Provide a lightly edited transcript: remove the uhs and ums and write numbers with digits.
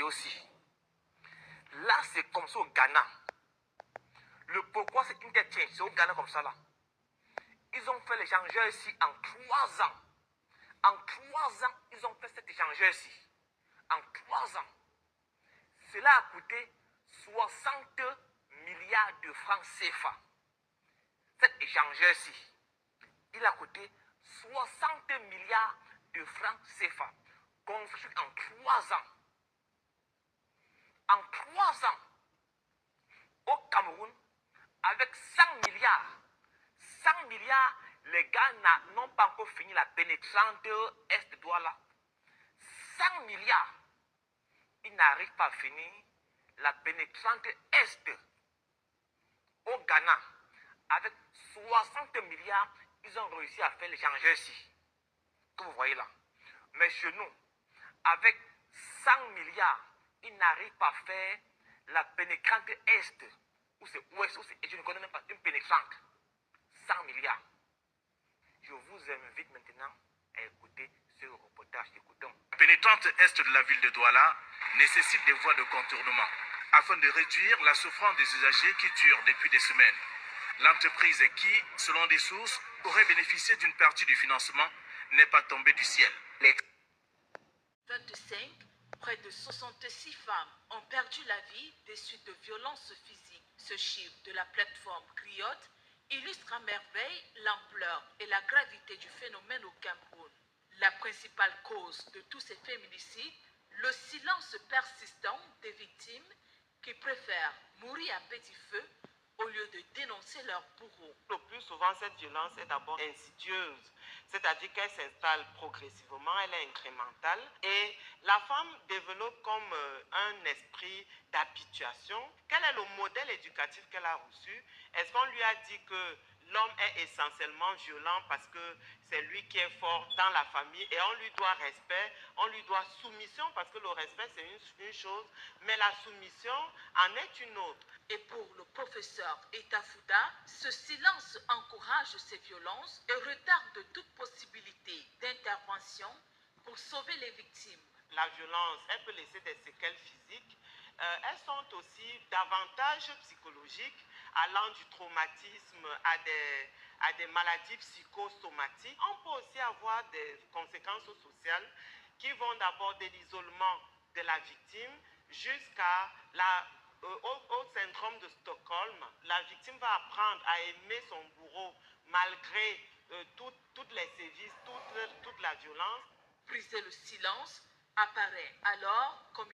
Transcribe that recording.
Guinée aussi. Là, c'est comme ça au Ghana. Le pourquoi c'est interchange, c'est au Ghana comme ça là. Ils ont fait l'échangeur ici en 3 ans. En 3 ans, ils ont fait cet échangeur ici. En 3 ans. Cela a coûté 60 milliards de francs CFA. Cet échangeur-ci, il a coûté 60 milliards de francs CFA. Construit en 3 ans. En 3 ans, au Cameroun, avec 100 milliards. 100 milliards, les gars n'ont pas encore fini la pénétrante Est de Douala. 100 milliards, ils n'arrivent pas à finir la pénétrante Est. Au Ghana, avec 60 milliards, ils ont réussi à faire l'échangeur ici. Que vous voyez là. Mais chez nous, avec 100 milliards, ils n'arrivent pas à faire la pénétrante Est. Ou c'est Ouest, ou c'est... Je ne connais même pas une pénétrante. 100 milliards. Je vous invite maintenant à écouter ce reportage. Écoutons. La pénétrante Est de la ville de Douala nécessite des voies de contournement afin de réduire la souffrance des usagers qui durent depuis des semaines. L'entreprise qui, selon des sources, aurait bénéficié d'une partie du financement n'est pas tombée du ciel. 25, près de 66 femmes ont perdu la vie des suites de violences physiques. Ce chiffre de la plateforme Griotte illustre à merveille l'ampleur et la gravité du phénomène au Cameroun. La principale cause de tous ces féminicides, le silence persistant des victimes qui préfèrent mourir à petit feu au lieu de dénoncer leur bourreau. Le plus souvent, cette violence est d'abord insidieuse, c'est-à-dire qu'elle s'installe progressivement, elle est incrémentale et la femme développe comme un esprit d'habituation. Quel est le modèle éducatif qu'elle a reçu? Est-ce qu'on lui a dit que l'homme est essentiellement violent parce que c'est lui qui est fort dans la famille et on lui doit respect, on lui doit soumission parce que le respect c'est une chose, mais la soumission en est une autre. Et pour le professeur Etafouda, ce silence encourage ces violences et retarde toute possibilité d'intervention pour sauver les victimes. La violence, elle peut laisser des séquelles physiques. Elles sont aussi davantage psychologiques, allant du traumatisme à des maladies psychosomatiques. On peut aussi avoir des conséquences sociales qui vont d'abord de l'isolement de la victime au syndrome de Stockholm. La victime va apprendre à aimer son bourreau malgré toutes les sévices, toute la violence. Briser le silence apparaît alors comme